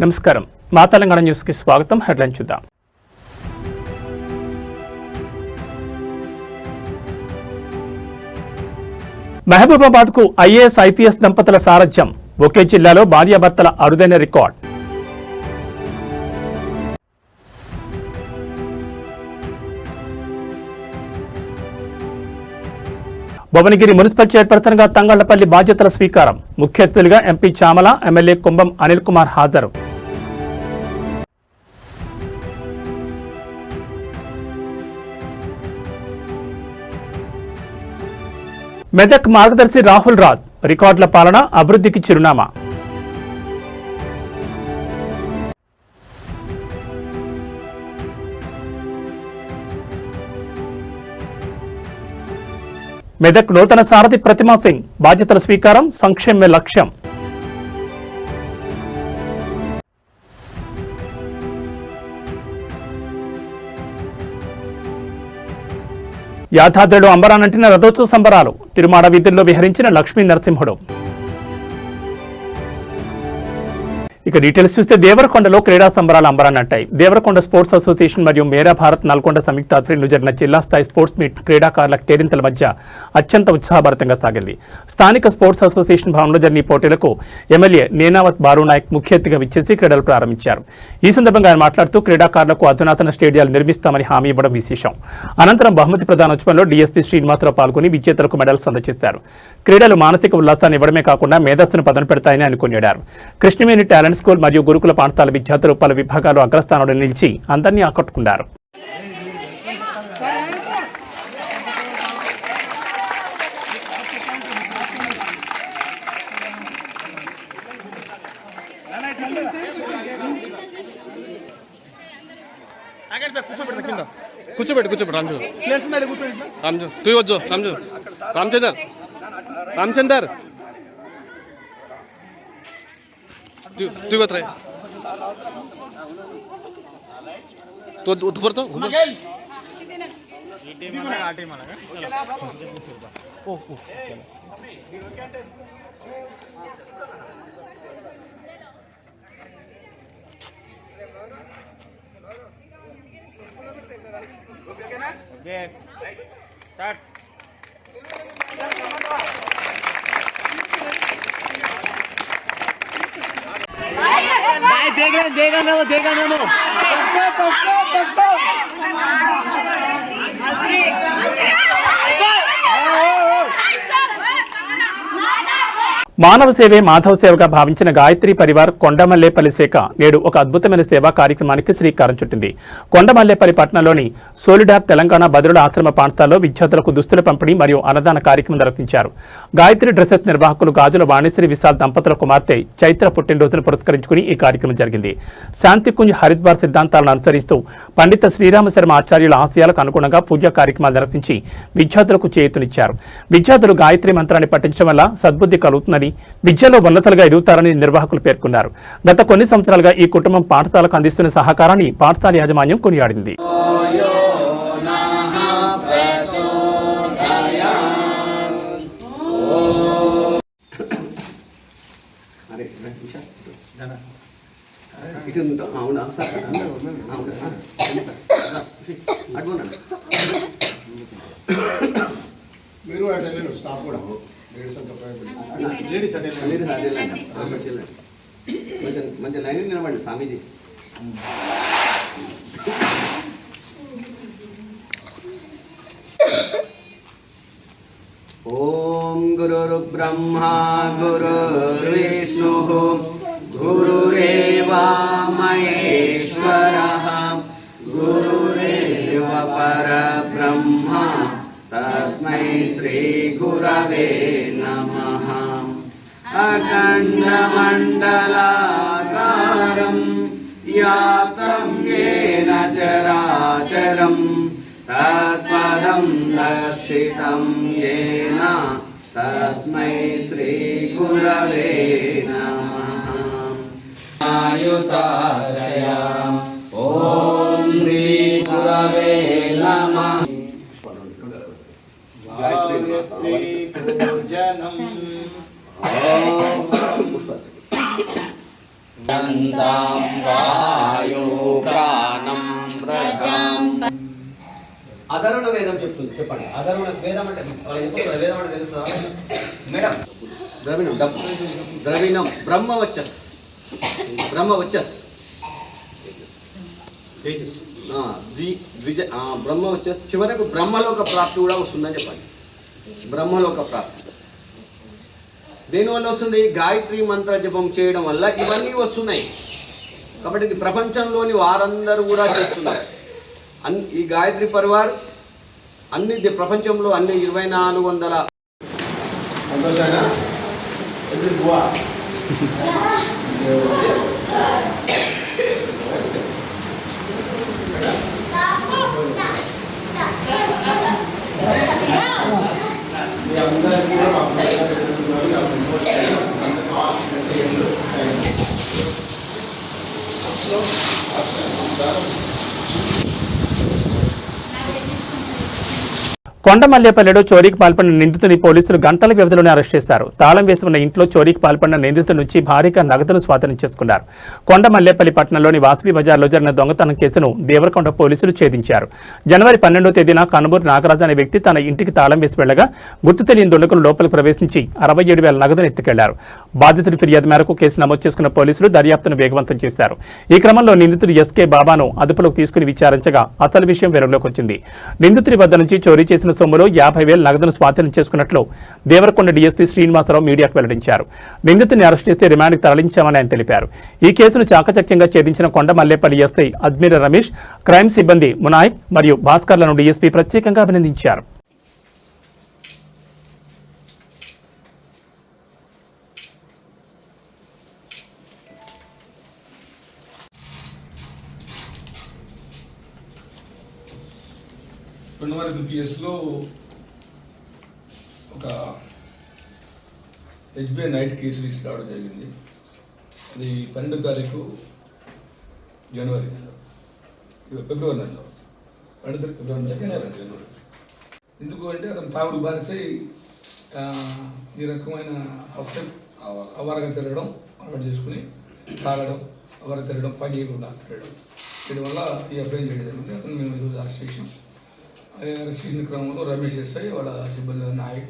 నమస్కారం. మా తెలంగాణ న్యూస్కి స్వాగతం. హెడ్లైన్ చూద్దాం. మహబూబాబాద్కు ఐఏఎస్ ఐపీఎస్ దంపతుల సారథ్యం. ఒకే జిల్లాలో భార్యాభర్తల అరుదైన రికార్డ్. భువనగిరి మున్సిపల్ చైర్పర్సన్గా తంగళ్లపల్లి బాధ్యతల స్వీకారం. ముఖ్య అతిథులుగా ఎంపీ చామల, ఎమ్మెల్యే కుంభం అనిల్ కుమార్ హాజరు. మెదక్ మార్గదర్శి రాహుల్ రాజ్ రికార్డుల పాలన, అభివృద్ధికి చిరునామా. మెదక్ నూతన సారథి ప్రతిమా సింగ్ బాధ్యతల స్వీకారం. సంక్షేమ లక్ష్యం. యాదాద్రిలో అంబరానంటిన రథోత్సవ సంబరాలు. తిరుమాడ వీధుల్లో విహరించిన లక్ష్మీ నరసింహుడు. ఇక డీటెయిల్స్ చూస్తే దేవరకొండలో క్రీడా సంబరాలు అంబరానంటాయి. దేవరకొండ స్పోర్ట్స్ అసోసియేషన్ మరియు మేరా భారత్ నల్గొండ సంయుక్త ఆధ్వర్యంలో జరిగిన జిల్లా స్థాయి స్పోర్ట్స్ మీట్ క్రీడాకారుల కేరింతల మధ్య అత్యంత ఉత్సాహభరితంగా సాగింది. స్థానిక స్పోర్ట్స్ అసోసియేషన్ భవనంలో జరిగిన ఈ పోటీలకు ఎమ్మెల్యే నేనావత్ బారునాయక్ ముఖ్య అతిథిగా విచ్చేసి క్రీడలు ప్రారంభించారు. ఈ సందర్భంగా ఆయన మాట్లాడుతూ క్రీడాకారులకు అధునాతన స్టేడియాలు నిర్మిస్తామని హామీ ఇవ్వడం విశేషం. అనంతరం బహుమతి ప్రదానోత్సవంలో డీఎస్పీ శ్రీనివాసరావు పాల్గొని విజేతలకు మెడల్స్ అందజేశారు. క్రీడలు మానసిక ఉల్లాసాన్ని ఇవ్వడమే కాకుండా మేధస్సును పదన పెడతాయని ఆయన కొనియాడారు. కృష్ణవేణి టాలెంట్ స్కూల్ మరియు గురుకుల పాఠశాల విద్యార్థులు పలు విభాగాలు అగ్రస్థానంలో నిలిచి అందరినీ ఆకట్టుకున్నారు. కూర్చోబెట్టు రామ్జు తూ రామచందర్ రామచందర్ तू बता रहे तो ऊपर तो स्टार्ट देगा ना మానవ సేవే మాధవ సేవగా భావించిన గాయత్రి పరివార్ కొండమల్లేపల్లి శాఖ నేడు ఒక అద్భుతమైన సేవా కార్యక్రమానికి శ్రీకారం చుట్టింది. కొండమల్లేపల్లి పట్టణంలోని సోలిడార్ తెలంగాణ బదురుల ఆశ్రమ పాఠశాలలో విద్యార్థులకు దుస్తుల పంపిణీ మరియు అన్నదాన కార్యక్రమం నిర్వహించారు. గాయత్రి డ్రెసెస్ నిర్వాహకులు గాజుల వాణిశ్రీ విశాల్ దంపతుల కుమార్తె చైత్ర పుట్టినరోజును పురస్కరించుకుని ఈ కార్యక్రమం జరిగింది. శాంతికుంజ్ హరిద్వార్ సిద్ధాంతాలను అనుసరిస్తూ పండిత శ్రీరామ శర్మ ఆచార్యుల ఆశయాలకు అనుగుణంగా పూజా కార్యక్రమాలు నిర్వహించి విద్యార్థులకు చేయూతనిచ్చారు. విద్యార్థులు గాయత్రి మంత్రాన్ని పఠించడం వల్ల సద్బుద్ధి కలుగుతుందని, విద్యలో ఉన్నతలుగా ఎదుగుతారని నిర్వాహకులు పేర్కొన్నారు. గత కొన్ని సంవత్సరాలుగా ఈ కుటుంబం పాఠశాలకు అందిస్తున్న సహకారాన్ని పాఠశాల యాజమాన్యం కొనియాడింది. మీరు స్టాఫ్ కూడా మంచి లైన్ నిలబడి స్వామీజీ. ఓం గురుర్బ్రహ్మా గురుర్విష్ణుః గురురేవా మహేశ్వరః గురురేవ పరబ్రహ్మ తస్మై శ్రీ గురవే నమః. అఖండమండలాకారం వ్యాప్తం యేన చరాచరం తత్పదం దర్శితం యేన తస్మై శ్రీ గురవే నమః. ఆయుతాచయ ఓం శ్రీ గురవే నమః. यन्तां वायु प्राणं प्रजां అధర్వణ వేదం చెప్తుంది. చెప్పండి అధర్వణ వేదం అంటే వాళ్ళకి చెప్పొచ్చు. వేదం అంటే తెలుసా మేడం? ద్రవిణం ద్రవిణం బ్రహ్మవచ్చస్ బ్రహ్మవచ్చస్ చివరకు బ్రహ్మలోక ప్రాప్తి కూడా వస్తుందని చెప్పండి. బ్రహ్మలోక ప్రాప్తి దేనివల్ల వస్తుంది? గాయత్రి మంత్ర జపం చేయడం వల్ల ఇవన్నీ వస్తున్నాయి. కాబట్టి ఇది ప్రపంచంలోని వారందరూ కూడా చేస్తున్నారు. ఈ గాయత్రి పరివార్ అన్ని ప్రపంచంలో అన్ని 2400 కొండమల్లేపల్లిలో చోరీకి పాల్పడిన నిందితుని పోలీసులు గంటల వ్యవధిలోనే అరెస్ట్ చేశారు. తాళం వేసి ఉన్న ఇంట్లో చోరీకి పాల్పడిన నిందితుడి నుంచి భారీగా నగదును స్వాధీనం చేసుకున్నారు. కొండమల్లేపల్లి పట్టణంలోని వాసవి బజార్లో జరిగిన దొంగతనం కేసును దేవరకొండ పోలీసులు ఛేదించారు. జనవరి 12వ తేదీన కనుమూరి నాగరాజు అనే వ్యక్తి తన ఇంటికి తాళం వేసి వెళ్లగా గుర్తు తెలియని దుండగులు లోపలికి ప్రవేశించి 67,000 నగదును ఎత్తుకెళ్లారు. బాధితుడి ఫిర్యాదు మేరకు కేసు నమోదు చేసుకున్న పోలీసులు దర్యాప్తును వేగవంతం చేశారు. ఈ క్రమంలో నిందితుడు ఎస్కే బాబాను అదుపులోకి తీసుకుని విచారించగా అసలు విషయం వెలుగులోకి వచ్చింది. నిందితుడి వద్ద నుంచి చోరీ చేసిన సొమ్ములో 50,000 నగదును స్వాధీనం చేసుకున్నట్లు దేవరకొండ డీఎస్పీ శ్రీనివాసరావు మీడియాకు వెల్లడించారు. నిందితుడిని అరెస్ట్ చేసి రిమాండ్కి తరలించామని ఆయన తెలిపారు. ఈ కేసును చాకచక్యంగా ఛేదించిన కొండమల్లేపల్లి ఎస్ఐ అజ్మీర్ రమేష్, క్రైమ్ సిబ్బంది మునాయక్ మరియు భాస్కర్లను డీఎస్పీ ప్రత్యేకంగా అభినందించారు. కొండమల్లి పిఎస్లో ఒక హెచ్బిఐ నైట్ కేసు రిజిస్టర్ అవడం జరిగింది. అది 12వ తారీఖు జనవరి ఫిబ్రవరి నెలలో 12వ తారీఖు ఫిబ్రవరి జనవరి. ఎందుకు అంటే అతను తాగుడు బానిసై ఈ రకమైన ఫస్ట్ అవారగా తిరగడం అలవాటు చేసుకుని తాగడం, అవారగా తిరగడం, పని చేయకుండా తిరగడం వీటి వల్ల ఈ ఎఫ్ఐఆర్ చేయడం జరిగింది. అతను మేము ఈరోజు అరెస్ట్ చేసాం. అరెస్ట్ చేసిన క్రమంలో రమేష్ ఎస్ఐ వాళ్ళ సిబ్బంది నాయక్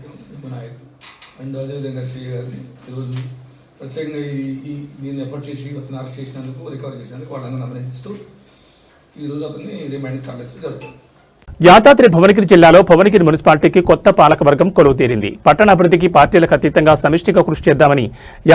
అండ్ అదేవిధంగా శ్రీ గారిని ఈరోజు ప్రత్యేకంగా దీన్ని ఎఫర్ట్ చేసి అతను అరెస్ట్ చేసినందుకు, రికవర్ చేసినందుకు వాళ్ళందరినీ అభినందిస్తూ ఈరోజు అతన్ని రిమాండ్కి తరలించడం జరుగుతుంది. యాదాద్రి భువనగిరి జిల్లాలో భువనగిరి మున్సిపాలిటీకి కొత్త పాలకవర్గం కొలువు తీరింది. పట్టణ అభివృద్ధికి పార్టీలకు అతీతంగా సమిష్టిగా కృషి చేద్దామని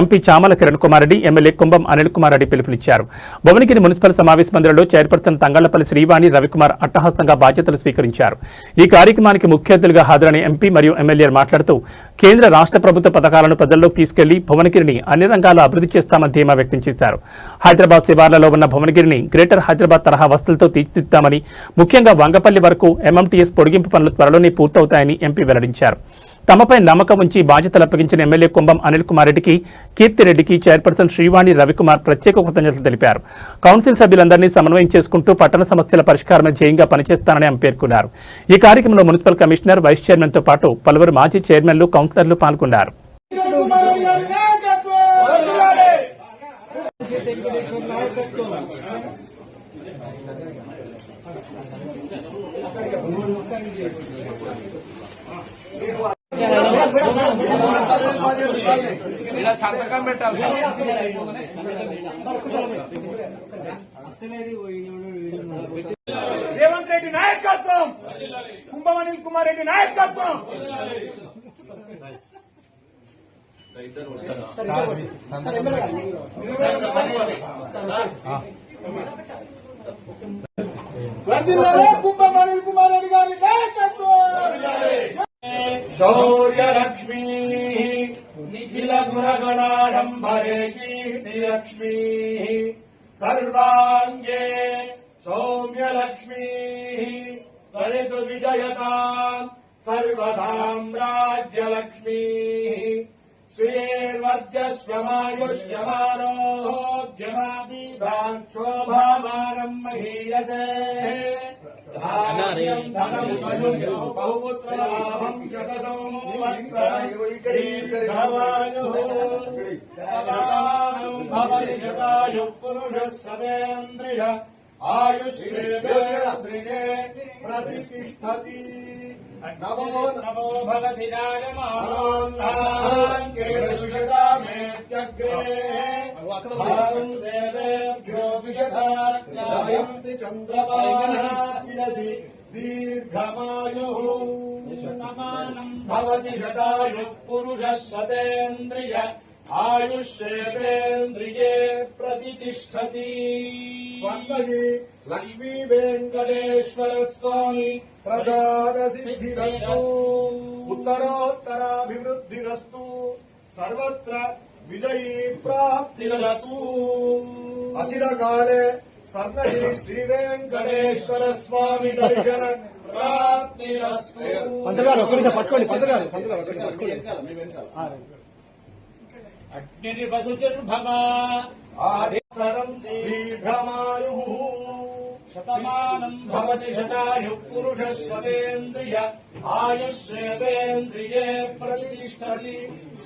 ఎంపీ చామల కిరణ్ కుమార్ రెడ్డి, ఎమ్మెల్యే కుంభం అనిల్ కుమార్ రెడ్డి పిలుపునిచ్చారు. భువనగిరి మున్సిపల్ సమావేశ మందిరంలో చైర్పర్సన్ తంగళ్లపల్లి శ్రీవాణి రవికుమార్ అట్టహాసంగా బాధ్యతలు స్వీకరించారు. ఈ కార్యక్రమానికి ముఖ్య అతిథులుగా హాజరైన ఎంపీ మరియు ఎమ్మెల్యేలు మాట్లాడుతూ కేంద్ర రాష్ట్ర ప్రభుత్వ పథకాలను ప్రజల్లోకి తీసుకెళ్లి భువనగిరిని అన్ని రంగాల్లో అభివృద్ధి చేస్తామని ధీమా వ్యక్తం చేశారు. హైదరాబాద్ శివార్లలో ఉన్న భువనగిరిని గ్రేటర్ హైదరాబాద్ తరహా వసతులతో తీర్చిదిద్దామని, ముఖ్యంగా వంగపల్లి వరకు ఎంఎంటీఎస్ పొడిగింపు పనులు త్వరలోనే పూర్తవుతాయని ఎంపీ వెల్లడించారు. తమపై నమ్మకం ఉంచి బాధ్యతలు అప్పగించిన ఎమ్మెల్యే కుంభం అనిల్ కుమార్ రెడ్డికి, కీర్తిరెడ్డికి చైర్పర్సన్ శ్రీవాణి రవికుమార్ ప్రత్యేక కృతజ్ఞతలు తెలిపారు. కౌన్సిల్ సభ్యులందరినీ సమన్వయం చేసుకుంటూ పట్టణ సమస్యల పరిష్కారమే ధ్యేయంగా పనిచేస్తానని ఆమె పేర్కొన్నారు. ఈ కార్యక్రమంలో మున్సిపల్ కమిషనర్, వైస్ చైర్మన్తో పాటు పలువురు మాజీ చైర్మన్లు, కౌన్సిలర్లు పాల్గొన్నారు. సంతకం పెట్టాలి. రేవంత్ రెడ్డి నాయకత్వం, కుంభం అనిల్ కుమార్ రెడ్డి నాయకత్వం. కుంభం అనిల్ కుమార్ రెడ్డి గారి నాయకత్వం. శౌర్యలక్ష్మీ నిఖిల గుణగణాడంబరే కీర్తిలక్ష్మీ సర్వాంగే సౌమ్యలక్ష్మీ వరితు విజయతాం సర్వసామ్రాజ్యలక్ష్మీ శ్రీర్వర్చస్వమాయుష్యమారోగ్యమాభిధాం శోభామానం మహీయసే ధాన్యం ధనం బహుపుత్రలాభం శతసంవత్సరం भवति शतायुः पुरुषः सतेन्द्रिय आयुष्येवेन्द्रिये प्रतिष्ठति नमो नमो भगति राजमानोन्नाङ्केषुषामेत्यग्रे देवेभ्यो विशदायन्ति चन्द्रमाः शिरसि दीर्घमायुः भवति शतायुः पुरुषः सतेन्द्रिय आयुष्येवेन्द्रिये प्रतिष्ठति स्वर्गजी लक्ष्मी वेंकटेश्वर स्वामी प्रसाद सिद्धिरस्तु उत्तरोत्तराभिवृद्धिरस्तु सर्वत्र विजयी प्राप्तिरस्तु अचिरकाले स्वर्गजी श्री वेंकटेश्वर स्वामी दर्शन प्राप्तिरस्तु अग्निर्वसुचिर्भव आदिसरं दीर्घमायुः शतमानं भवति शतायुः पुरुषः सतेन्द्रिय आयुष्येवेन्द्रिये प्रतिष्ठति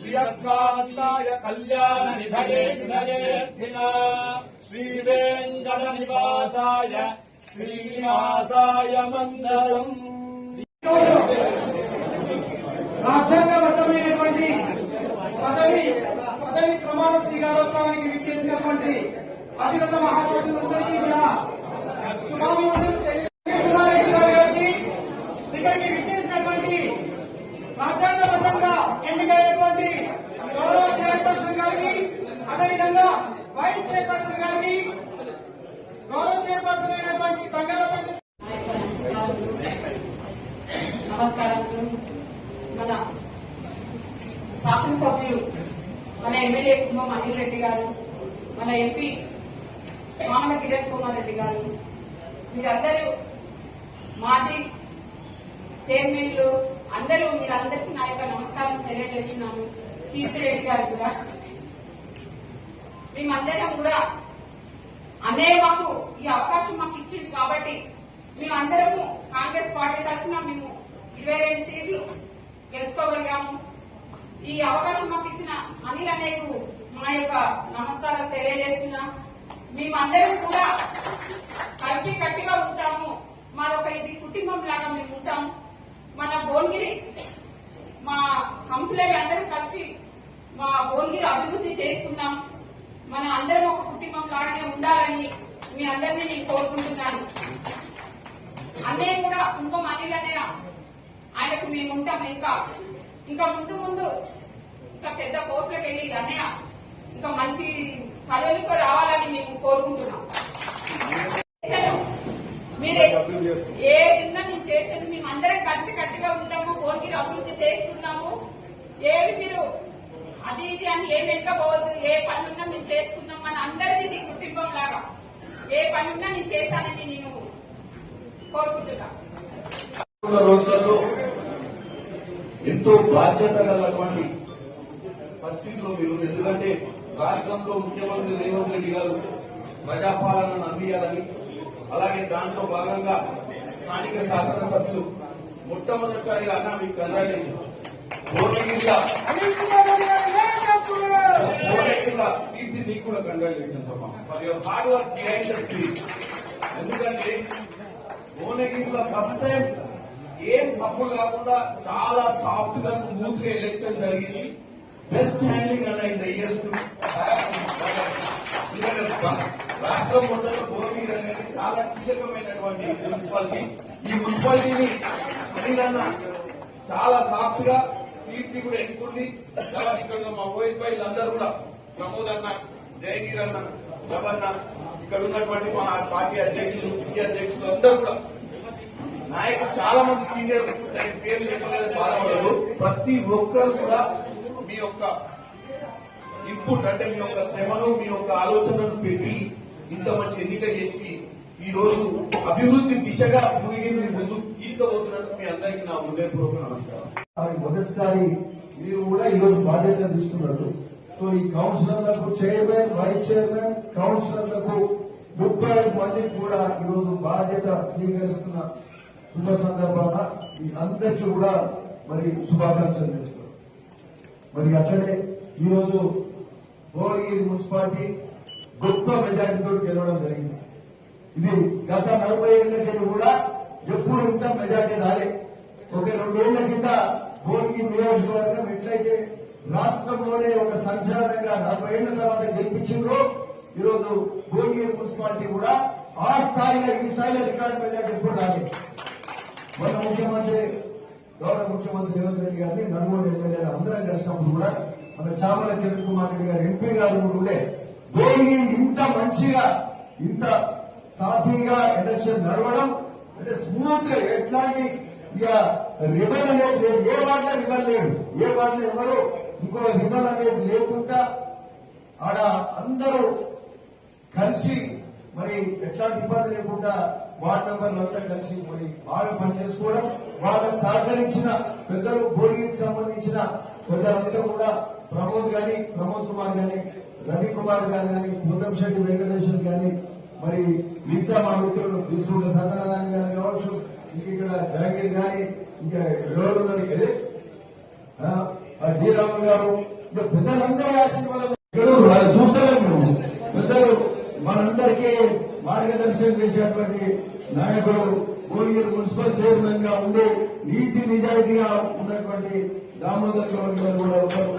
श्रियकान्ताय कल्याणनिधये निधयेऽर्थिना श्रीवेङ्कटनिवासाय श्रीनिवासाय मङ्गलम् రాజ్యాంగబద్ధమైనటువంటి పదవి ప్రమాణ స్వీకారోత్సవానికి విచ్చేసినటువంటి అధిగత మహారాజులందరికీ కూడా శుభాభివందనలు తెలియజేస్తున్నాను. ఇక్కడికి విచ్చేసినటువంటి రాజ్యాంగబద్ధంగా ఎన్నికైనటువంటి గౌరవ చైర్పర్సన్ గారికి, అదేవిధంగా వైస్ చైర్పర్సన్ గారికి, గౌరవ చైర్పర్సన్ అయినటువంటి తంగలపల్లి నమస్కారములు. మన శాసనసభ్యులు, మన ఎమ్మెల్యే కుమ్మం అనిల్ రెడ్డి గారు, మన ఎంపీ మామల కిరణ్ కుమార్ రెడ్డి గారు, మీరందరూ మాజీ చైర్మన్లు అందరూ, మీరందరికీ నా యొక్క నమస్కారం తెలియజేస్తున్నాను. కీర్తిరెడ్డి గారు కూడా, మేమందరం కూడా అన్నయ్య మాకు ఈ అవకాశం మాకు ఇచ్చింది కాబట్టి మేమందరము కాంగ్రెస్ పార్టీ తరఫున మేము 22 సీట్లు గెలుచుకోగలిగాము. ఈ అవకాశం మాకు ఇచ్చిన అనిల్ అన్నయ్యకు మా యొక్క నమస్కారం తెలియజేస్తున్నా. మేమందరం కూడా కలిసి కట్టిగా ఉంటాము. మాదొక ఇది కుటుంబం లాగా మేము ఉంటాము. మన భువనగిరి మా కౌన్సిలర్లు అందరం కలిసి మా భువనగిరి అభివృద్ధి చేసుకున్నాం. మన అందరం ఒక కుటుంబం లాగానే ఉండాలని మీ అందరినీ నేను కోరుకుంటున్నాను. అన్నయ్య కూడా కుంభం అనిల్ అన్నయ్య, ఆయనకు మేము ఉంటాం. ఇంకా ముందు ఇంకా పెద్ద పోస్టులకు వెళ్ళి అన్నయ్య ఇంకా మంచి పదవులకు రావాలని మేము కోరుకుంటున్నాం. మీరే ఏ విధంగా నేను చేసేది మేము అందరం కలిసి కట్టుగా ఉంటాము. భువనగిరి అభివృద్ధి చేస్తున్నాము. ఏవి మీరు అది ఇది అని ఏం వెంటపోవద్దు. ఏ పనున్నా మేము చేసుకుందాం. మన అందరిది కుటుంబం లాగా ఏ పనున్నా నేను చేస్తానని నేను కోరుకుంటున్నాను. రోజులలో ఎంతో బాధ్యత గలటువంటి పరిస్థితుల్లో మీరు, ఎందుకంటే రాష్ట్రంలో ముఖ్యమంత్రి రేవంత్ రెడ్డి గారు ప్రజాపాలనను అందియాలని, అలాగే దాంట్లో భాగంగా స్థానిక శాసనసభ్యులు మొట్టమొదటిసారిగా అన్నా మీకు కంగ్రాచులేషన్. భువనగిరిలో కీర్తి నీకు కూడా కంగ్రాచులేషన్స్ అమ్మా for your hard work behind the screen. ఎందుకంటే భువనగిరిలో ఫస్ట్ టైం ఏం సపోర్ట్ కాకుండా చాలా సాఫ్ట్ గా స్మూత్ గా ఎలక్షన్ జరిగింది. బెస్ట్ హ్యాండ్లింగ్ అన్న ఇన్ ద ఇయర్స్ టు రాష్ట్రం మొత్తంలో భువనగిరి అనేది చాలా కీలకమైనటువంటి మున్సిపాలిటీ. ఈ మున్సిపాలిటీని అనిలన్న చాలా సాఫ్ట్ గా, కీర్తి కూడా ఎక్కుంది. తర్వాత ఇక్కడ మా ఓఎస్ అందరూ కూడా, ప్రమోద్ అన్న, జయగిరి అన్న, రమణ, ఇక్కడ ఉన్నటువంటి మా పార్టీ అధ్యక్షులు, సిటీ అధ్యక్షులు అందరూ కూడా, నాయకులు చాలా మంది సీనియర్ పేర్లు చెప్పలేదు బాధపడరు. ప్రతి ఒక్కరు కూడా మీ యొక్క ఇన్పుట్ అంటే మీ యొక్క శ్రమను, మీ యొక్క ఆలోచనను పెట్టి ఇంత మంచి ఎన్నిక చేసి ఈ రోజు అభివృద్ధి దిశగా భువనగిరిని ముందుకు తీసుకుపోతున్నందుకు మీ అందరికీ నా హృదయపూర్వక నమస్కారం. మొదటిసారి మీరు కూడా ఈరోజు బాధ్యత తీసుకున్నారు. సో ఈ కౌన్సిలర్లకు చైర్మన్, వైస్ చైర్మన్, కౌన్సిలర్లకు 30 మందికి కూడా ఈరోజు బాధ్యత స్వీకరిస్తున్న శుభ సందర్భాన మీ అందరికీ కూడా మరి శుభాకాంక్షలు చేస్తున్నారు. మరి అట్లనే ఈరోజు భువనగిరి మున్సిపాలిటీ గొప్ప మెజార్టీతో గెలవడం జరిగింది. ఇది గత 40 ఏళ్ల కింద కూడా ఎప్పుడు ఇంత మెజార్టీ రాలే. ఒక 2 ఏళ్ల కింద భువనగిరి నియోజకవర్గం ఎట్లయితే రాష్ట్రంలోనే ఒక సంచలనంగా 40 ఏళ్ల తర్వాత గెలిపించిందో ఈరోజు భువనగిరి మున్సిపాలిటీ కూడా ఆ స్థాయిలో ఈ స్థాయిలో రికార్డు మెజార్టీ ఎప్పుడు రాలేదు. మన ముఖ్యమంత్రి గౌరవ ముఖ్యమంత్రి రేవంత్ రెడ్డి గారిని నలుగురు ఎమ్మెల్యేలు అందరం కలిసినప్పుడు కూడా మన చామల కిరణ్ కుమార్ రెడ్డి గారు ఎంపీ గారు కూడా ఉండే భువనగిరి ఇంత మంచిగా ఇంత సాఫీగా ఎలక్షన్ నడవడం అంటే స్మూత్ గా ఎట్లాంటి ఇక రిబన్ అనేది లేదు. ఏ వార్డులో రిబన్ లేదు, ఏ వార్డులో ఎవరు ఇంకో రిబన్ అనేది లేకుండా ఆడ అందరూ కలిసి మరి ఎట్లాంటి ఇబ్బంది లేకుండా వార్డు మెంబర్లు అంతా కలిసి మరి బాగా పనిచేసుకోవడం, వాళ్ళకు సహకరించిన పెద్దలు భోగికి సంబంధించిన పెద్దలంతా కూడా ప్రమోద్ కుమార్ గాని, రవి కుమార్ గారు గాని, ముద్దంశెట్టి వెంకటేశ్వర్ గాని, మరి మిగతా మా మిత్రులు తీసుకుంటే సత్యనారాయణ గారు కావచ్చు, ఇక్కడ జహంగీర్ గాని, ఇంకా ఎవరున్నారు కదే డి రామన్ గారు, ఇంకా పెద్దలందరి ఆశీర్వాదం చూస్తలేము. పెద్దలు మనందరికీ మార్గదర్శనం చేసేటువంటి నాయకుడు భువనగిరి మున్సిపల్ చైర్మన్ గా ఉండే నీతి నిజాయితీగా ఉన్నటువంటి దామోదర్ గౌడ్ గారు కూడా ఉన్నారు.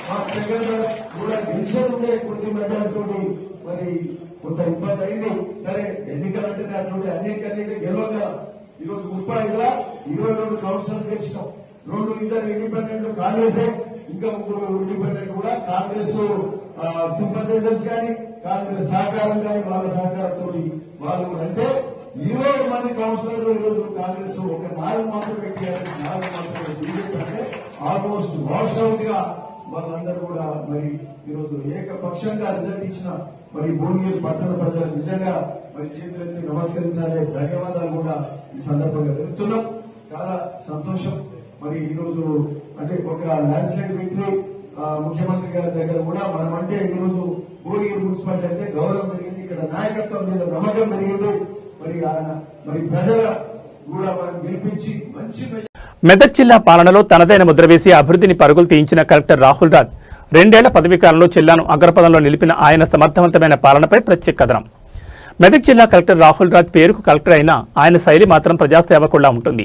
మా దగ్గర కూడా డిసిషన్ ఉండే కొద్ది మెజార్టీతో మరి కొంత ఇబ్బంది అయింది. సరే ఎన్నికలంటే అటువంటి అన్నిటికన్నీ గెలవగా ఈరోజు 35లా 22 కౌన్సిలర్ గెలిచినాం. 2 ఇండిపెండెంట్ కాంగ్రెసే, ఇంకా 3 ఇండిపెండెంట్ కూడా కాంగ్రెస్ సింపథైజర్స్ కానీ కాంగ్రెస్ సహకారం కానీ వాళ్ళ సహకారంతో వాళ్ళు అంటే 20 మంది కౌన్సిలర్లు ఈరోజు కాంగ్రెస్ ఒక 4 మాత్రం పెట్టారు. 4 మాత్రం బీజేపీ అంటే ఆల్మోస్ట్ వాష్ అవుట్ గా వాళ్ళందరూ కూడా మరి ఈరోజు ఏకపక్షంగా రిజల్ట్ ఇచ్చిన మరి భువనగిరి పట్టణ ప్రజలు నిజంగా మరి చేతులెత్తి నమస్కరించాలి, ధన్యవాదాలు కూడా ఈ సందర్భంగా తెలుపుతున్నాం. చాలా సంతోషం. మరి ఈరోజు అంటే ఒక ల్యాండ్ స్లైడ్ విక్టరీ ముఖ్యమంత్రి గారి దగ్గర కూడా మనం అంటే ఈరోజు భువనగిరి మున్సిపాలిటీ అంటే గౌరవం పెరిగింది, ఇక్కడ నాయకత్వం మీద నమ్మకం పెరిగింది. మరి ఆయన మరి ప్రజల కూడా మనం గెలిపించి మంచి మెదక్ జిల్లా పాలనలో తనదైన ముద్ర వేసి అభివృద్ధిని పరుగులు తీయించిన కలెక్టర్ రాహుల్ రాజ్ 2 ఏళ్ల పదవీకాలంలో జిల్లాను అగ్రపదంలో నిలిపిన ఆయన సమర్థవంతమైన పాలనపై ప్రత్యేక కథనం. మెదక్ జిల్లా కలెక్టర్ రాహుల్ రాజ్ పేరుకు కలెక్టర్ అయినా ఆయన శైలి మాత్రం ప్రజాసేవకుల్లా ఉంటుంది.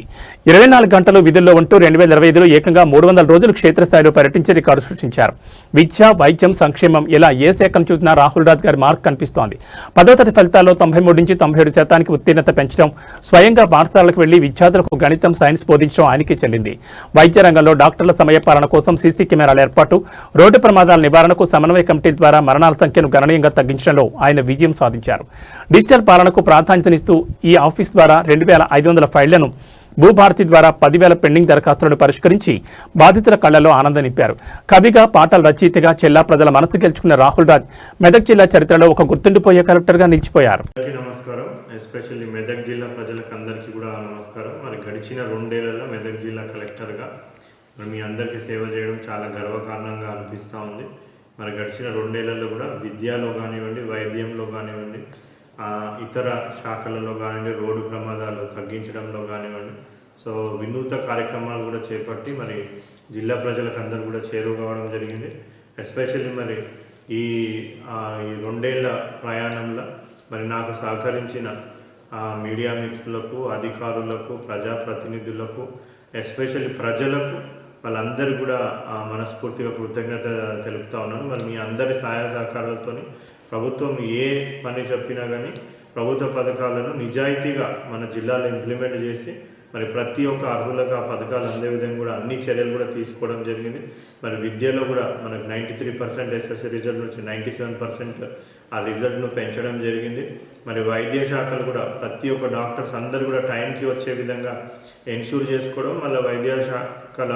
24 గంటలు విధుల్లో ఉంటూ 2025లో ఏకంగా 300 రోజులు క్షేత్రస్థాయిలో పర్యటించి రికార్డు సృష్టించారు. విద్య, వైద్యం, సంక్షేమం ఇలా ఏ శాఖను చూసినా రాహుల్ రాజ్ గారి మార్క్ కనిపిస్తోంది. 10వ తరగతి ఫలితాల్లో 93 నుంచి 97% ఉత్తీర్ణత పెంచడం, స్వయంగా పాఠశాలకు వెళ్లి విద్యార్థులకు గణితం, సైన్స్ బోధించడం ఆయనకే చెల్లింది. వైద్య రంగంలో డాక్టర్ల సమయపాలన కోసం సీసీ కెమెరాల ఏర్పాటు, రోడ్డు ప్రమాదాల నివారణకు సమన్వయ కమిటీ ద్వారా మరణాల సంఖ్యను గణనీయంగా తగ్గించడంలో ఆయన విజయం సాధించారు. డిజిటల్ పాలనకు ప్రాధాన్యతనిస్తూ ఈ ఆఫీస్ ద్వారా 2500 ఫైళ్లను, భూభారతి ద్వారా 10,000 పెండింగ్ దరఖాస్తులను పరిష్కరించి బాధితుల కళ్లలో ఆనందం నింపారు. కవిగా, పాటల రచయితగా జిల్లా ప్రజల మనసు గెలుచుకున్న రాహుల్ రాజ్ మెదక్ జిల్లా చరిత్రలో ఒక గుర్తుండిపోయే కలెక్టర్గా నిలిచిపోయారు. నమస్కారం. ఎస్పెషల్లీ మెదక్ జిల్లా ప్రజలకు అందరికీ కూడా నమస్కారం. మరి గడిచిన 2 ఏళ్లలో మెదక్ జిల్లా కలెక్టర్గా మరి మీ అందరికీ సేవ చేయడం చాలా గర్వకారణంగా అనిపిస్తూ ఉంది. మరి గడిచిన 2 ఏళ్లలో కూడా విద్యలో కానివ్వండి, వైద్యంలో కానివ్వండి, ఇతర శాఖలలో కానివ్వండి, రోడ్డు ప్రమాదాలు తగ్గించడంలో కానివ్వండి, సో వినూత్న కార్యక్రమాలు కూడా చేపట్టి మరి జిల్లా ప్రజలకు అందరూ కూడా చేరువ కావడం జరిగింది. ఎస్పెషల్లీ మరి ఈ 2 ఏళ్ల ప్రయాణంలో మరి నాకు సహకరించిన మీడియా మిత్రులకు, అధికారులకు, ప్రజాప్రతినిధులకు, ఎస్పెషల్లీ ప్రజలకు వాళ్ళందరూ కూడా మనస్ఫూర్తిగా కృతజ్ఞత తెలుపుతా ఉన్నాను. మరి మీ అందరి సహాయ సహకారాలతో ప్రభుత్వం ఏ పని చెప్పినా కానీ ప్రభుత్వ పథకాలను నిజాయితీగా మన జిల్లాలో ఇంప్లిమెంట్ చేసి మరి ప్రతి ఒక్క అర్హులకు ఆ పథకాలు అందే విధంగా కూడా అన్ని చర్యలు కూడా తీసుకోవడం జరిగింది. మరి విద్యలో కూడా మనకు 93% ఎస్ఎస్సి రిజల్ట్ నుంచి 97% ఆ రిజల్ట్ను పెంచడం జరిగింది. మరి వైద్య శాఖలు కూడా ప్రతి ఒక్క డాక్టర్స్ అందరూ కూడా టైంకి వచ్చే విధంగా ఎన్షూర్ చేసుకోవడం, మళ్ళీ వైద్య శాఖల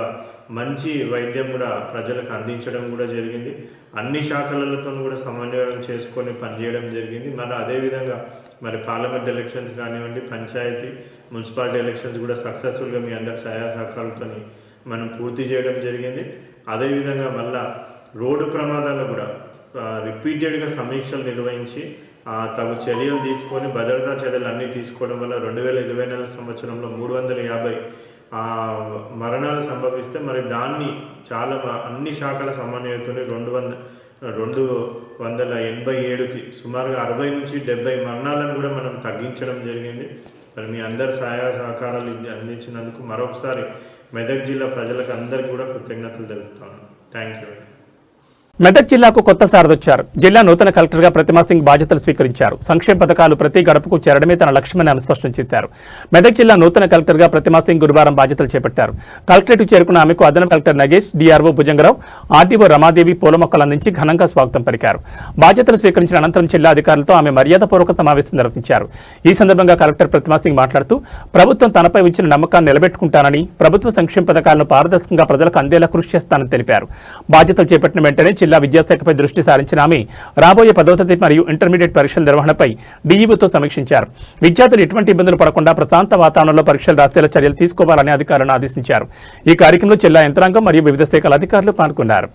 మంచి వైద్యం కూడా ప్రజలకు అందించడం కూడా జరిగింది. అన్ని శాఖలతో కూడా సమన్వయం చేసుకొని పనిచేయడం జరిగింది. మరి అదేవిధంగా మరి పార్లమెంట్ ఎలక్షన్స్ కానివ్వండి, పంచాయతీ, మున్సిపాలిటీ ఎలక్షన్స్ కూడా సక్సెస్ఫుల్గా మీ అందరి సహాయ సహకారాలతో మనం పూర్తి చేయడం జరిగింది. అదేవిధంగా మళ్ళా రోడ్డు ప్రమాదాలు కూడా రిపీటెడ్గా సమీక్షలు నిర్వహించి తగు చర్యలు తీసుకొని భద్రతా చర్యలు అన్నీ తీసుకోవడం వల్ల 2024 సంవత్సరంలో 350 మరణాలు సంభవిస్తే మరి దాన్ని చాలా అన్ని శాఖల సమన్వయంతో 287కి సుమారుగా 60 నుంచి 70 మరణాలను కూడా మనం తగ్గించడం జరిగింది. మరి మీ అందరి సహాయ సహకారాలు అందించినందుకు మరొకసారి మెదక్ జిల్లా ప్రజలకు అందరికీ కూడా కృతజ్ఞతలు తెలుపుతాను. Thank you. మెదక్ జిల్లాకు కొత్త సారథొచ్చారు. జిల్లా నూతన కలెక్టర్గా ప్రతిమా సింగ్ బాధ్యతలు స్వీకరించారు. సంక్షేమ పథకాలు ప్రతి గడపకు చేరడమే తన లక్ష్యమని ఆమె స్పష్టం చేశారు. మెదక్ జిల్లా నూతన కలెక్టర్గా ప్రతిమా సింగ్ గురువారం బాధ్యతలు చేపట్టారు. కలెక్టరేట్కు చేరుకున్న ఆమెకు అదనపు collector Nagesh, DRO Bhujanga Rao, RDO Ramadevi పూల మొక్కలు అందించి ఘనంగా స్వాగతం పలికారు. బాధ్యతలు స్వీకరించిన అనంతరం జిల్లా అధికారులతో ఆమె మర్యాదపూర్వక సమావేశం నిర్వహించారు. ఈ సందర్భంగా కలెక్టర్ ప్రతిమా సింగ్ మాట్లాడుతూ ప్రభుత్వం తనపై ఉంచిన నమ్మకాన్ని నిలబెట్టుకుంటానని, ప్రభుత్వ సంక్షేమ పథకాలను పారదర్శకంగా ప్రజలకు అందేలా కృషి చేస్తానని తెలిపారు. బాధ్యతలు చేపట్టిన వెంటనే జిల్లా విద్యాశాఖపై దృష్టి సారించిన ఆమె రాబోయే 10వ తరగతి మరియు ఇంటర్మీడియట్ పరీక్షల నిర్వహణపై డీఈఓతో సమీక్షించారు. విద్యార్థులు ఎటువంటి ఇబ్బందులు పడకుండా ప్రశాంత వాతావరణంలో పరీక్షలు రాసేలా చర్యలు తీసుకోవాలని అధికారులను ఆదేశించారు. ఈ కార్యక్రమంలో జిల్లా యంత్రాంగం మరియు వివిధ శాఖల అధికారులు పాల్గొన్నారు.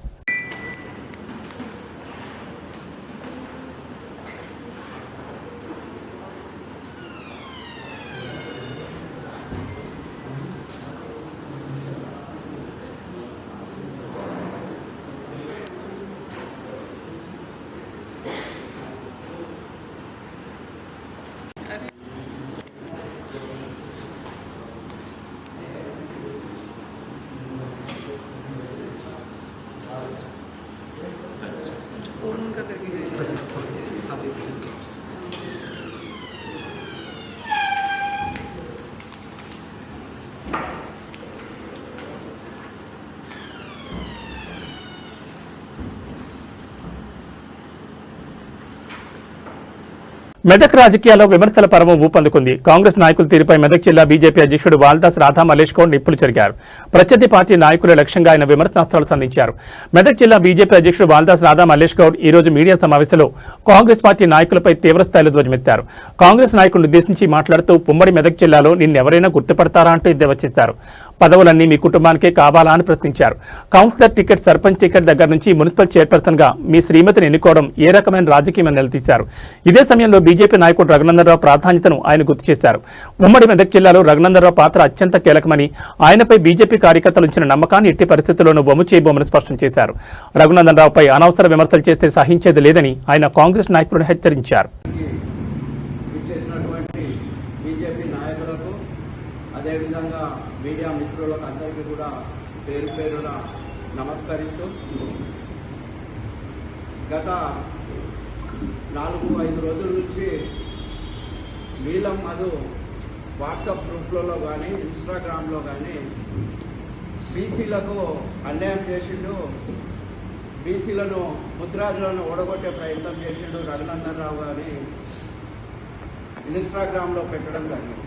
మెదక్ రాజకీయాల్లో విమర్శల పర్వం ఊపందుకుంది. కాంగ్రెస్ నాయకుల తీరుపై మెదక్ జిల్లా బీజేపీ అధ్యక్షుడు వాల్దాస్ రాధా మల్లేష్ గౌడ్ నిప్పులు చెరిగారు. ప్రత్యర్థి పార్టీ నాయకుల లక్ష్యంగా ఆయన విమర్శనాస్త్రాలు సంధించారు. మెదక్ జిల్లా బీజేపీ అధ్యక్షుడు వాల్దాస్ రాధా మల్లేష్ గౌడ్ ఈ రోజు మీడియా సమావేశంలో కాంగ్రెస్ పార్టీ నాయకులపై తీవ్రస్థాయిలో ధ్వజమెత్తారు. కాంగ్రెస్ నాయకులను ఉద్దేశించి మాట్లాడుతూ ఉమ్మడి మెదక్ జిల్లాలో నిన్నెవరైనా గుర్తుపడతారా అంటూ ఎద్దేవా చేశారు. పదవులన్నీ మీ కుటుంబానికే కావాలా అని ప్రశ్నించారు. కౌన్సిలర్ టికెట్, సర్పంచ్ టికెట్ దగ్గర నుంచి మున్సిపల్ చైర్పర్సన్ గా మీ శ్రీమతిని ఎన్నుకోవడం ఏ రకమైన రాజకీయమని నిలదీశారు. ఇదే సమయంలో బీజేపీ నాయకుడు రఘునందనరావు ప్రాధాన్యతను ఆయన గుర్తు చేశారు. ఉమ్మడి మెదక్ జిల్లాలో రఘునందనరావు పాత్ర అత్యంత కీలకమని, ఆయనపై బీజేపీ కార్యకర్తలు ఉంచిన నమ్మకాన్ని ఎట్టి పరిస్థితుల్లోనూ బొమ్ము చేయబోమని స్పష్టం చేశారు. రఘునందనరావుపై అనవసర విమర్శలు చేస్తే సహించేది లేదని ఆయన కాంగ్రెస్ నాయకులను హెచ్చరించారు. అదేవిధంగా మీడియా మిత్రులకు అందరికీ కూడా పేరు పేరున నమస్కరిస్తూ, గత 4-5 రోజుల నుంచి నీలం మధు వాట్సాప్ గ్రూప్లలో కానీ ఇన్స్టాగ్రామ్లో కానీ బీసీలకు అన్యాయం చేసిండు, బీసీలను ముద్రాజులను ఓడగొట్టే ప్రయత్నం చేసిండు రఘునందనరావు గారిని ఇన్స్టాగ్రామ్లో పెట్టడం జరిగింది.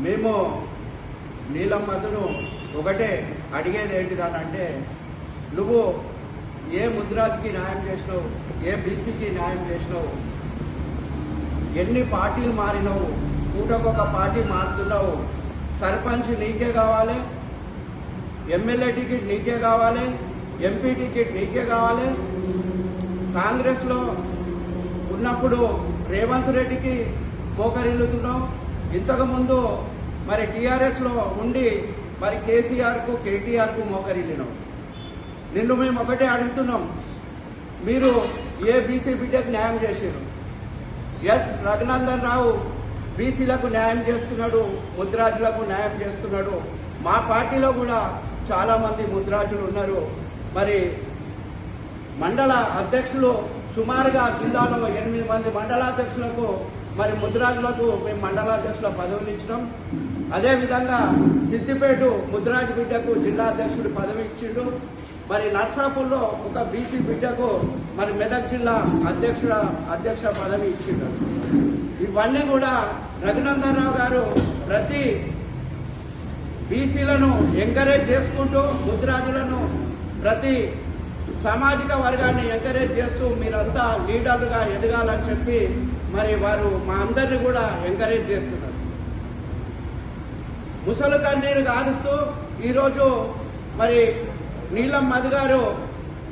మేము నీలం మధును ఒకటే అడిగేది ఏంటిదనంటే, నువ్వు ఏ ముద్రాజ్కి న్యాయం చేసినావు, ఏ బీసీకి న్యాయం చేసినావు, ఎన్ని పార్టీలు మారినావు, పూటకొక పార్టీ మారుతున్నావు, సర్పంచ్ నీకే కావాలి, ఎమ్మెల్యే టికెట్ నీకే కావాలి, ఎంపీ టికెట్ నీకే కావాలి. కాంగ్రెస్లో ఉన్నప్పుడు రేవంత్ రెడ్డికి మోకరిల్లుతున్నావు, ఇంతకుముందు మరి టీఆర్ఎస్లో ఉండి మరి కేసీఆర్కు కేటీఆర్కు మోకరిల్లినావు. నిన్ను మేము ఒకటే అడుగుతున్నాం, మీరు ఏ బీసీ బిడ్డకు న్యాయం చేశారు? ఎస్, రఘునందనరావు బీసీలకు న్యాయం చేస్తున్నాడు, ముద్రాజులకు న్యాయం చేస్తున్నాడు. మా పార్టీలో కూడా చాలామంది ముద్రాజులు ఉన్నారు. మరి మండల అధ్యక్షులు సుమారుగా జిల్లాలో 8 మంది మండలాధ్యక్షులకు, మరి ముద్రాజులకు మేము మండలాధ్యక్షుల పదవులు ఇచ్చినాం. అదేవిధంగా సిద్దిపేట ముద్రాజు బిడ్డకు జిల్లా అధ్యక్షుడు పదవి ఇచ్చిండు. మరి నర్సాపూర్లో ఒక బీసీ బిడ్డకు మరి మెదక్ జిల్లా అధ్యక్ష పదవి ఇచ్చిండు. ఇవన్నీ కూడా రఘునందనరావు గారు ప్రతి బీసీలను ఎంకరేజ్ చేసుకుంటూ, ముద్రాజులను ప్రతి సామాజిక వర్గాన్ని ఎంకరేజ్ చేస్తూ మీరంతా లీడర్లుగా ఎదగాలని చెప్పి మరి వారు మా అందరినీ కూడా ఎంకరేజ్ చేస్తున్నారు. ముసలి కన్నీరు కారుస్తూ ఈరోజు మరి నీలం మధు గారు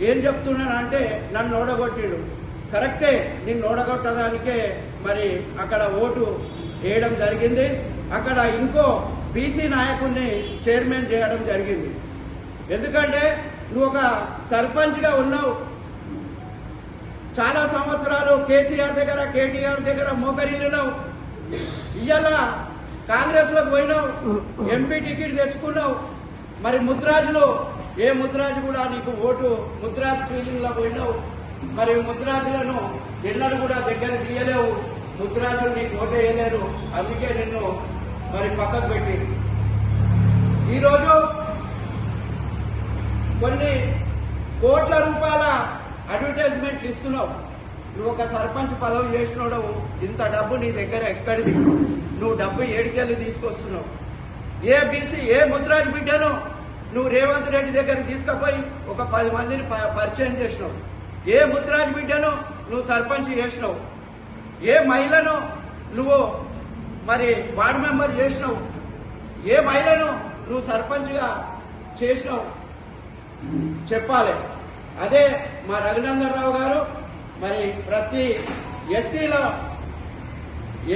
ఏం చెప్తున్నాడంటే, నన్ను ఓడగొట్టిండు. కరెక్టే, నిన్ను ఓడగొట్టడానికే మరి అక్కడ ఓటు వేయడం జరిగింది. అక్కడ ఇంకో బీసీ నాయకుడిని చైర్మన్ చేయడం జరిగింది. ఎందుకంటే నువ్వు ఒక సర్పంచ్గా ఉన్నావు, చాలా సంవత్సరాలు కేసీఆర్ దగ్గర కేటీఆర్ దగ్గర మోకరిల్లినావు. ఇవాళ కాంగ్రెస్లోకి పోయినావు, ఎంపీ టికెట్ తెచ్చుకున్నావు. మరి ముద్రాజులు ఏ ముద్రాజు కూడా నీకు ఓటు ముద్రాజు ఫీలింగ్లో పోయినావు. మరి ముద్రాజులను ఎన్నడూ కూడా దగ్గర తీయలేవు, ముద్రాజులు నీకు ఓటు వేయలేరు. అందుకే నిన్ను మరి పక్కకు పెట్టి ఈరోజు కొన్ని కోట్ల రూపాయల అడ్వర్టైజ్మెంట్లు ఇస్తున్నావు. నువ్వు ఒక సర్పంచ్ పదవి చేసినాడు, ఇంత డబ్బు నీ దగ్గర ఎక్కడిది? నువ్వు డబ్బు ఏడికెళ్ళి తీసుకొస్తున్నావు? ఏ బీసీ ఏ ముద్రాజ్ బిడ్డను నువ్వు రేవంత్ రెడ్డి దగ్గరికి తీసుకుపోయి ఒక 10 మందిని పరిచయం చేసినావు? ఏ ముద్రాజ్ బిడ్డను నువ్వు సర్పంచ్ చేసినావు? ఏ మహిళను నువ్వు మరి వార్డు మెంబర్ చేసినావు? ఏ మహిళను నువ్వు సర్పంచ్గా చేసినావు? చెప్పాలి. అదే మా రఘునందన్ రావు గారు మరి ప్రతి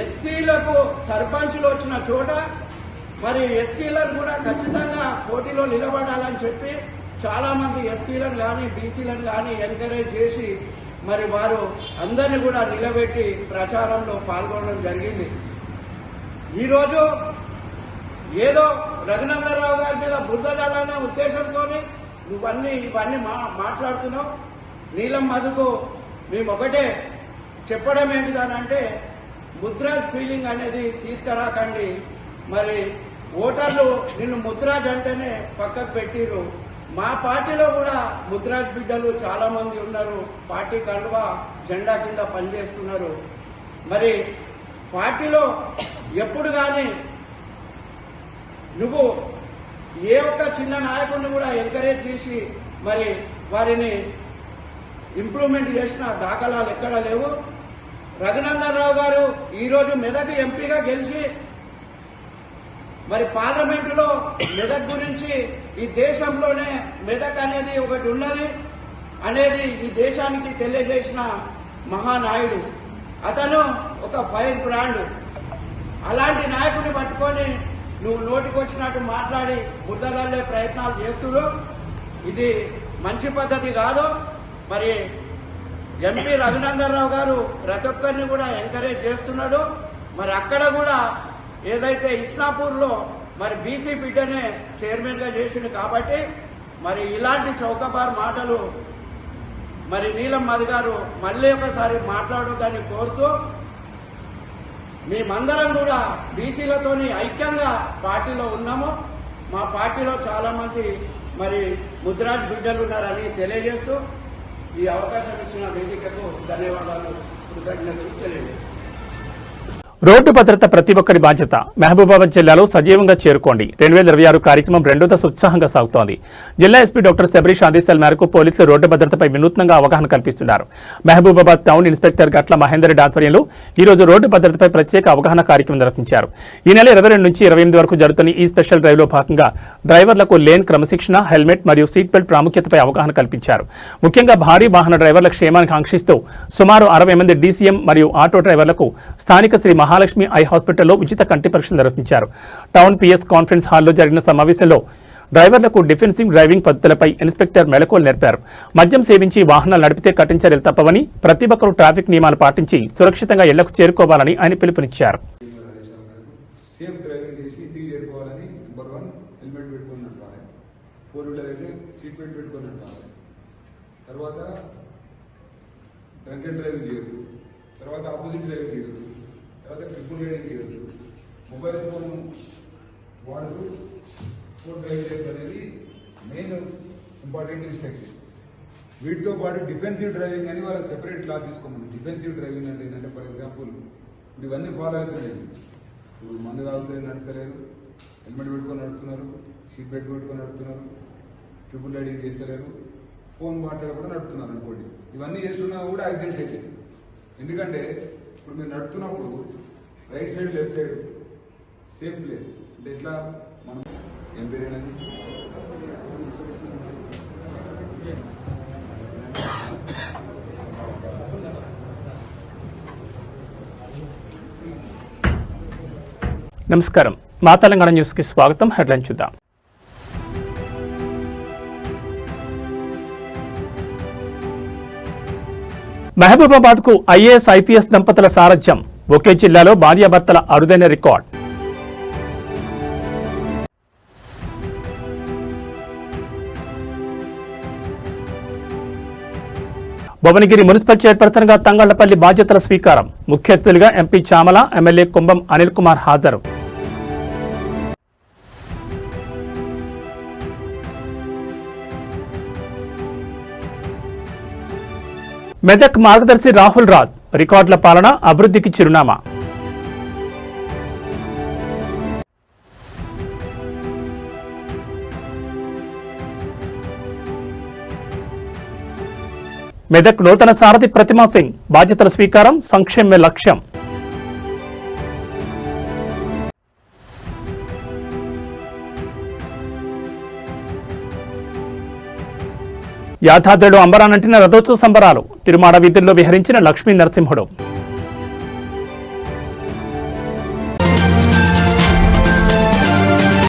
ఎస్సీలకు సర్పంచులు వచ్చిన చోట మరి ఎస్సీలను కూడా ఖచ్చితంగా పోటీలో నిలబడాలని చెప్పి చాలా మంది ఎస్సీలను కానీ బీసీలను కానీ ఎంకరేజ్ చేసి మరి వారు అందరినీ కూడా నిలబెట్టి ప్రచారంలో పాల్గొనడం జరిగింది. ఈరోజు ఏదో రఘునందన్ రావు గారి మీద బురద జల్లనే ఉద్దేశంతో ఇవన్నీ మాట్లాడుతున్నావు. నీలం మధుకు మేము ఒకటే చెప్పడం ఏంటిదనంటే ముద్రాజ్ ఫీలింగ్ అనేది తీసుకురాకండి. మరి ఓటర్లు నిన్ను ముద్రాజ్ అంటేనే పక్కకు పెట్టిరు. మా పార్టీలో కూడా ముద్రాజ్ బిడ్డలు చాలా మంది ఉన్నారు, పార్టీ కండువా జెండా కింద పనిచేస్తున్నారు. మరి పార్టీలో ఎప్పుడు కానీ నువ్వు ఏ ఒక్క చిన్న నాయకుడిని కూడా ఎంకరేజ్ చేసి మరి వారిని ఇంప్రూవ్మెంట్ చేసిన దాఖలాలు ఎక్కడా లేవు. రఘునందన్ రావు గారు ఈరోజు మెదక్ ఎంపీగా గెలిచి మరి పార్లమెంటులో మెదక్ గురించి ఈ దేశంలోనే మెదక్ అనేది ఒకటి ఉన్నది అనేది ఈ దేశానికి తెలియజేసిన మహానాయుడు. అతను ఒక ఫైర్ బ్రాండ్. అలాంటి నాయకుడిని పట్టుకొని నువ్వు నోటికొచ్చినట్టు మాట్లాడి బుద్ధదల్లే ప్రయత్నాలు చేస్తున్నావు. ఇది మంచి పద్ధతి కాదు. మరి ఎంపీ రఘునందన్ రావు గారు ప్రతి ఒక్కరిని కూడా ఎంకరేజ్ చేస్తున్నాడు. మరి అక్కడ కూడా ఏదైతే ఇస్నాపూర్లో మరి బీసీ బిడ్డనే చైర్మన్గా చేసిండు కాబట్టి మరి ఇలాంటి చౌకబార్ మాటలు మరి నీలం మధు గారు మళ్ళీ ఒకసారి మాట్లాడొద్దని కోరుతూ మేమందరం కూడా బీసీలతోని ఐక్యంగా పార్టీలో ఉన్నాము. మా పార్టీలో చాలా మంది మరి ముద్రాజ్ బిడ్డలు ఉన్నారని తెలియజేస్తూ ఈ అవకాశం ఇచ్చిన వేదికకు ధన్యవాదాలు, కృతజ్ఞతలు తెలియజేస్తాను. రోడ్డు భద్రత ప్రతి ఒక్కరి బాధ్యత. మహబూబాబాద్ జిల్లాలో సజీవంగా చేరుకోండి 2026 కార్యక్రమం రెండో దశ ఉత్సాహంగా సాగుతోంది. జిల్లా ఎస్పీ డాక్టర్ శబరీష్ ఆదేశాల మేరకు పోలీసులు రోడ్డు భద్రతపై వినూత్నంగా అవగాహన కల్పిస్తున్నారు. మహబూబాబాద్ టౌన్ ఇన్స్పెక్టర్ గట్ల మహేందర్ రెడ్డి ఆధ్వర్యంలో ఈ రోజు రోడ్డు భద్రతపై ప్రత్యేక అవగాహన కార్యక్రమం నిర్వహించారు. ఈ నెల 22 నుంచి 28 వరకు జరుగుతున్న ఈ స్పెషల్ డ్రైవ్ లో భాగంగా డ్రైవర్లకు లేన్ క్రమశిక్షణ, హెల్మెట్ మరియు సీట్ బెల్ట్ ప్రాముఖ్యతపై అవగాహన కల్పించారు. ముఖ్యంగా భారీ వాహన డ్రైవర్ల క్షేమానికి ఆంక్షిస్తూ సుమారు 60 మంది డీసీఎం మరియు ఆటో డ్రైవర్లకు స్థానిక శ్రీ మహాలక్ష్మి ఐ హాస్పిటల్లో ఉచిత కంటి పరీక్షలు నిర్వహించారు. టౌన్ పిఎస్ కాన్ఫరెన్స్ హాల్లో జరిగిన సమావేశంలో డ్రైవర్లకు డిఫెన్సివ్ డ్రైవింగ్ పద్ధతులపై ఇన్స్పెక్టర్ మెళకువలు నేర్పారు. మద్యం సేవించి వాహనాలు నడిపితే కఠిన చర్యలు తప్పవని, ప్రతి ఒక్కరూ ట్రాఫిక్ నియమాలు పాటించి సురక్షితంగా ఇళ్లకు చేరుకోవాలని ఆయన పిలుపునిచ్చారు. సేఫ్ డ్రైవింగ్ చేసి ఇంటికి చేరుకోవాలని నెంబర్ 1 హెల్మెట్ పెట్టుకుని నడపాలి. 4 వీలర్ అయితే సీట్ బెల్ట్ పెట్టుకుని నడపాలి. తర్వాత డ్రంక్ అండ్ డ్రైవింగ్ చేయొద్దు. తర్వాత ఆపోజిట్ డ్రైవింగ్ చేయొద్దు. తర్వాత ట్రిపుల్ రైడింగ్ చేయొద్దు. మొబైల్ ఫోన్ వాడుతూ ఫోన్ డ్రైవ్ చేయడం అనేది మెయిన్ ఇంపార్టెంట్ ఇన్స్ట్రక్షన్. వీటితో పాటు డిఫెన్సివ్ డ్రైవింగ్ అని వాళ్ళ సెపరేట్ క్లాస్ తీసుకోమని. డిఫెన్సివ్ డ్రైవింగ్ అంటే ఏంటంటే ఫర్ ఎగ్జాంపుల్ ఇప్పుడు ఇవన్నీ ఫాలో అవుతున్నాయి. ఇప్పుడు మందు తాగుతూ నడుపుతలేరు, హెల్మెట్ పెట్టుకొని నడుపుతున్నారు, సీట్ బెల్ట్ పెట్టుకొని నడుపుతున్నారు, ట్రిపుల్ రైడింగ్ చేస్తలేరు, ఫోన్ మాట్లాడకుండా నడుపుతున్నారు అనుకోండి. ఇవన్నీ చేస్తున్నా కూడా యాక్సిడెంట్స్ అవుతాయి. ఎందుకంటే ఇప్పుడు మీరు నడుపుతున్నప్పుడు right side left side safe place అంటే ఎట్లా మనం ఏం పేరేనండి నమస్కారం. మా తెలంగాణ న్యూస్కి స్వాగతం. హెడ్లైన్ చూద్దాం. మహబూబాబాద్కు ఐఏఎస్ ఐపీఎస్ దంపతుల సారథ్యం. ఒకే జిల్లాలో భార్యాభర్తల అరుదైన రికార్డ్. భువనగిరి మున్సిపల్ చైర్పర్సన్గా తంగళ్లపల్లి బాధ్యతల స్వీకారం. ముఖ్య అతిథులుగా ఎంపీ చామల, ఎమ్మెల్యే కుంభం అనిల్ కుమార్ హాజరు. మెదక్ మార్గదర్శి రాహుల్ రాజ్ రికార్డుల పాలన, అభివృద్ధికి చిరునామా. మెదక్ నూతన సారథి ప్రతిమా సింగ్ బాధ్యతల స్వీకారం. సంక్షేమ లక్ష్యం. యాదాద్రిలో అంబరానంటిన రథోత్సవ సంబరాలు. తిరుమాడ వీధుల్లో విహరించిన లక్ష్మీ నరసింహుడు.